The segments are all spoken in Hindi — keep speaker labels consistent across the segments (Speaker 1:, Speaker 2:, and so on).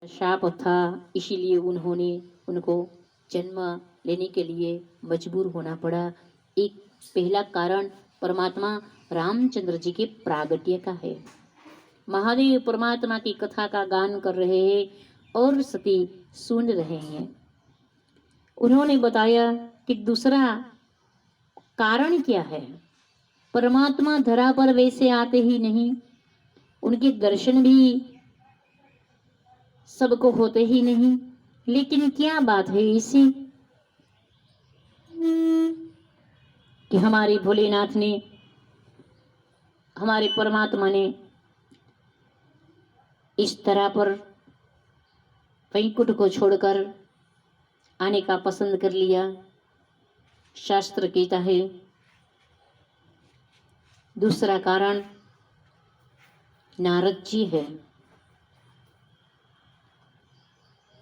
Speaker 1: शाप था, इसीलिए उन्होंने उनको जन्म लेने के लिए मजबूर होना पड़ा। एक पहला कारण परमात्मा रामचंद्र जी के प्रागट्य का है। महादेव परमात्मा की कथा का गान कर रहे हैं और सती सुन रहे हैं। उन्होंने बताया कि दूसरा कारण क्या है। परमात्मा धरा पर वैसे आते ही नहीं, उनके दर्शन भी सबको होते ही नहीं, लेकिन क्या बात है ऐसी कि हमारे भोलेनाथ ने, हमारे परमात्मा ने इस तरह पर वैकुंठ को छोड़कर आने का पसंद कर लिया। शास्त्र कहता है दूसरा कारण नारद जी है।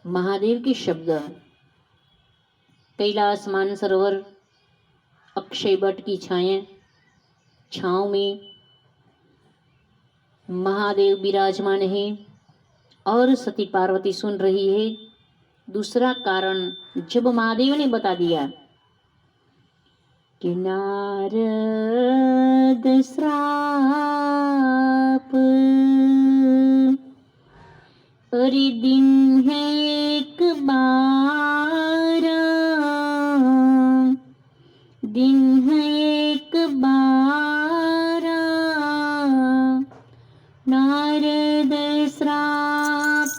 Speaker 1: महादेव के शब्द कैलाश मानसरोवर अक्षय वट की छांव में महादेव विराजमान है और सती पार्वती सुन रही है। दूसरा कारण जब महादेव ने बता दिया कि नारद श्राप, अरे दिन है एक बार, दिन है एक बार, नारद श्राप,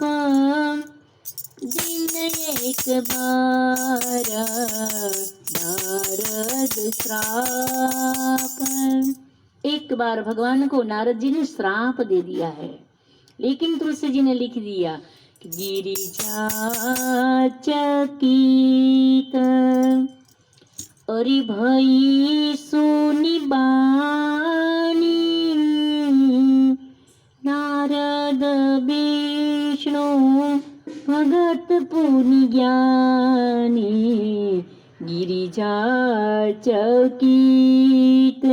Speaker 1: दिन एक बार, नारद श्राप। एक बार भगवान को नारद जी ने श्राप दे दिया है, लेकिन तुलसी जी ने लिख दिया कि गिरिजा चकित, अरे भई सुनि बानी, नारद विष्णु भगत पुनि ज्ञानी, गिरिजा चकित।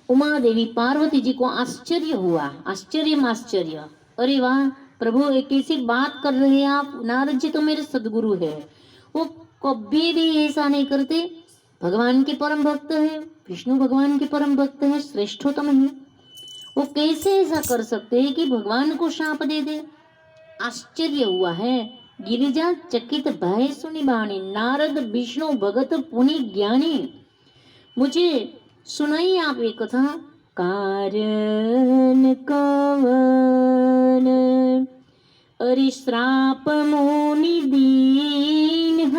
Speaker 1: उमा देवी पार्वती जी को आश्चर्य हुआ, आश्चर्य। अरे वाह प्रभु, एक ऐसी बात कर रहे हैं आप। नारद जी तो मेरे सदगुरु है, वो कभी भी ऐसा नहीं करते। भगवान के परम भक्त है, विष्णु भगवान के परम भक्त है, श्रेष्ठोत्तम है। वो कैसे ऐसा कर सकते हैं कि भगवान को शाप दे दे। आश्चर्य हुआ है। गिरिजा चकित भय सुनि बाणी, नारद विष्णु भगत पुनि ज्ञानी। मुझे सुनाइए आप ये कथा। कारण कवन, अरे श्राप मुनि दीन,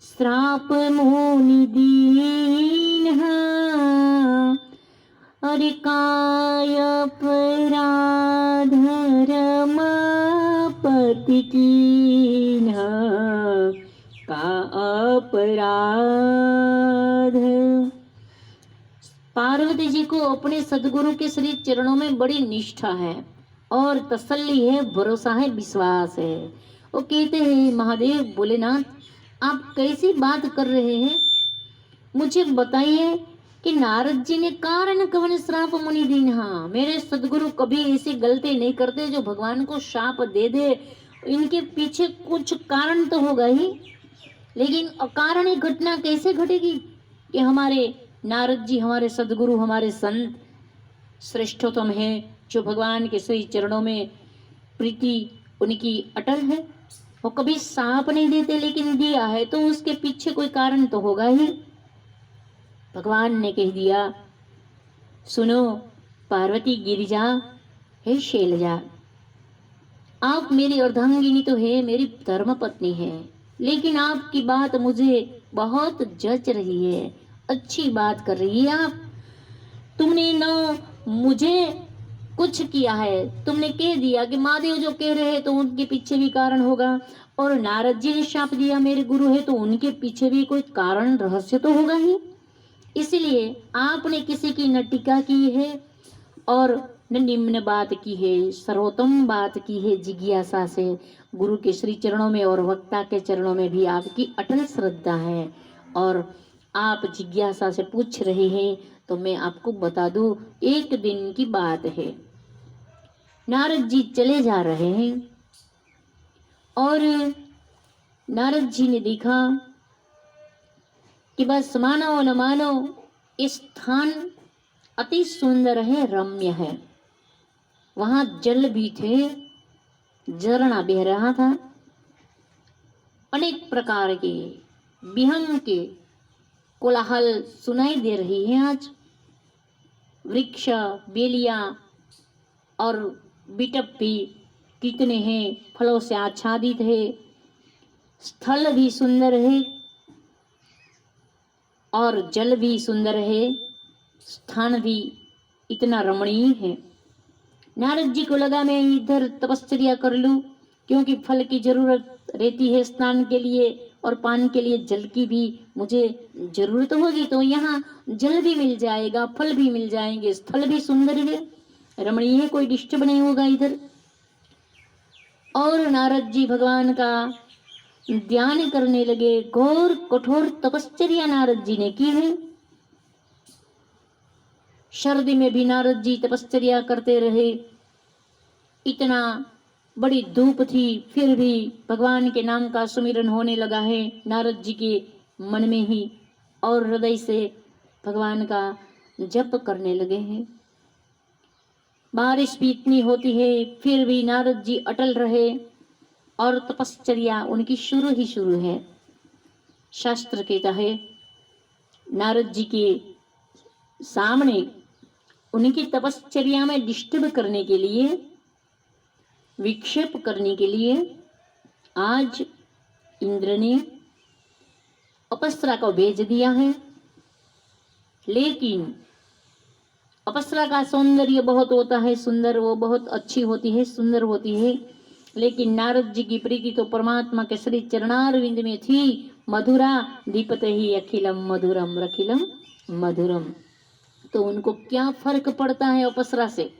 Speaker 1: श्राप मुनि दीन, अरे काय अपराध रमापति कीन्ह, का अपराध। पार्वती जी को अपने सदगुरु के श्री चरणों में बड़ी निष्ठा है और तसल्ली है, भरोसा है, विश्वास है। वो कहते हैं महादेव भोलेनाथ, आप कैसी बात कर रहे हैं, मुझे बताइए कि नारद जी ने कारण कवन श्राप मुनि दीन। हाँ, मेरे सदगुरु कभी ऐसी गलती नहीं करते जो भगवान को शाप दे दे। इनके पीछे कुछ कारण तो होगा ही, लेकिन अकारण घटना कैसे घटेगी कि हमारे नारद जी, हमारे सदगुरु, हमारे संत श्रेष्ठोत्तम है, जो भगवान के श्री चरणों में प्रीति उनकी अटल है। वो कभी साप नहीं देते, लेकिन दिया है तो उसके पीछे कोई कारण तो होगा ही। भगवान ने कह दिया, सुनो पार्वती गिरिजा, हे शैलजा, आप मेरी अर्धांगिनी तो है, मेरी धर्म पत्नी है, लेकिन आपकी बात मुझे बहुत जच रही है, अच्छी बात कर रही है आप। तुमने न मुझे कुछ किया है, तुमने कह दिया कि महादेव जो कह रहे हैं तो उनके पीछे भी कारण होगा, और नारद जी ने शाप दिया मेरे गुरु है तो उनके पीछे भी कोई कारण रहस्य तो होगा ही। इसलिए आपने किसी की न टीका की है और न निम्न बात की है, सर्वोत्तम बात की है। जिज्ञासा से गुरु के श्री चरणों में और वक्ता के चरणों में भी आपकी अटल श्रद्धा है, और आप जिज्ञासा से पूछ रहे हैं तो मैं आपको बता दूं, एक दिन की बात है। नारद जी चले जा रहे हैं और नारद जी ने देखा कि बस मानो न मानो इस स्थान अति सुंदर है, रम्य है। वहां जल भी थे, झरना बह रहा था, अनेक प्रकार के विहंग के कोलाहल सुनाई दे रही है। आज वृक्ष, बेलियां और बिटप भी कितने हैं, फलों से आच्छादित है। स्थल भी सुंदर है और जल भी सुंदर है, स्थान भी इतना रमणीय है। नारद जी को लगा मैं इधर तपस्या कर लूं, क्योंकि फल की जरूरत रहती है स्नान के लिए और पान के लिए जल की भी मुझे जरूरत होगी, तो यहाँ जल भी मिल जाएगा, फल भी मिल जाएंगे, स्थल भी सुंदर है, रमणीय है, कोई डिस्टर्ब नहीं होगा इधर। और नारद जी भगवान का ध्यान करने लगे। घोर कठोर तपस्या नारद जी ने की है। सर्दी में भी नारद जी तपस्या करते रहे। इतना बड़ी धूप थी, फिर भी भगवान के नाम का सुमिरन होने लगा है नारद जी के मन में ही, और हृदय से भगवान का जप करने लगे हैं। बारिश भी इतनी होती है, फिर भी नारद जी अटल रहे और तपश्चर्या उनकी शुरू ही शुरू है। शास्त्र कहता है नारद जी के सामने उनकी तपश्चर्या में डिस्टर्ब करने के लिए, विक्षेप करने के लिए आज इंद्र ने अप्सरा को भेज दिया है। लेकिन अप्सरा का सौंदर्य बहुत होता है सुंदर, वो बहुत अच्छी होती है, सुंदर होती है, लेकिन नारद जी की प्रीति तो परमात्मा के श्री चरणारविंद में थी। मधुरा दीपते ही अखिलम मधुरम रखिलम मधुरम। तो उनको क्या फर्क पड़ता है अप्सरा से।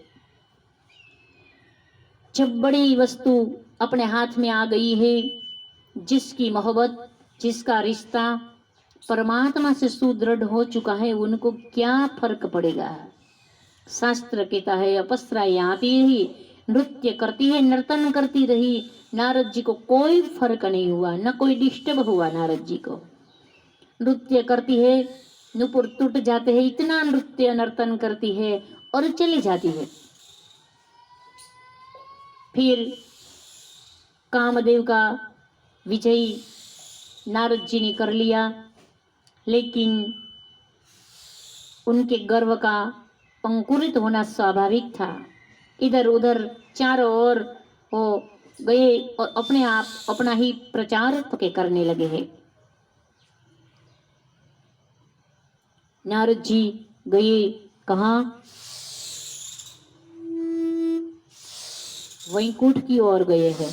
Speaker 1: जब बड़ी वस्तु अपने हाथ में आ गई है, जिसकी मोहब्बत, जिसका रिश्ता परमात्मा से सुदृढ़ हो चुका है, उनको क्या फर्क पड़ेगा। शास्त्र कहता है अप्सरा आती ही नृत्य करती है, नर्तन करती रही, नारद जी को कोई फर्क नहीं हुआ, न कोई डिस्टर्ब हुआ। नारद जी को नृत्य करती है, नुपुर टूट जाते हैं, इतना नृत्य नर्तन करती है और चली जाती है। फिर कामदेव का विजय नारद जी ने कर लिया, लेकिन उनके गर्व का अंकुरित होना स्वाभाविक था। इधर उधर चारों ओर वो गए और अपने आप अपना ही प्रचार पके करने लगे हैं। नारद जी गए कहाँ? वैकुंठ की ओर गए हैं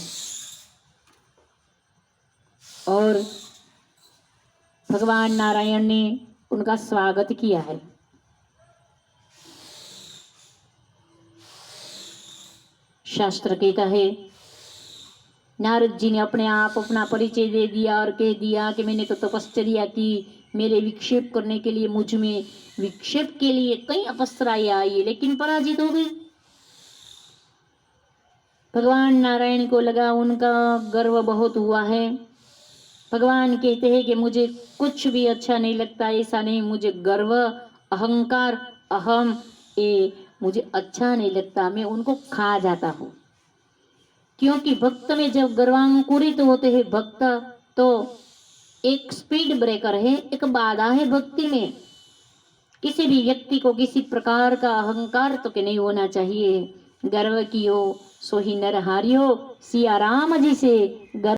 Speaker 1: और भगवान नारायण ने उनका स्वागत किया है। शास्त्र कहता है नारद जी ने अपने आप अपना परिचय दे दिया और कह दिया कि मैंने तो तपश्चर्या की, मेरे विक्षेप करने के लिए, मुझ में विक्षेप के लिए कई अप्सराएं आई, लेकिन पराजित हो गई। भगवान नारायण को लगा उनका गर्व बहुत हुआ है। भगवान कहते हैं कि मुझे कुछ भी अच्छा नहीं लगता, ऐसा नहीं, मुझे गर्व, अहंकार, अहम, ये मुझे अच्छा नहीं लगता, मैं उनको खा जाता हूँ। क्योंकि भक्त में जब गर्वांकुरित होते हैं भक्त, तो एक स्पीड ब्रेकर है, एक बाधा है भक्ति में। किसी भी व्यक्ति को किसी प्रकार का अहंकार तो नहीं होना चाहिए। गर्व कियो सो ही नर हारियो, सिया राम जी से गर्व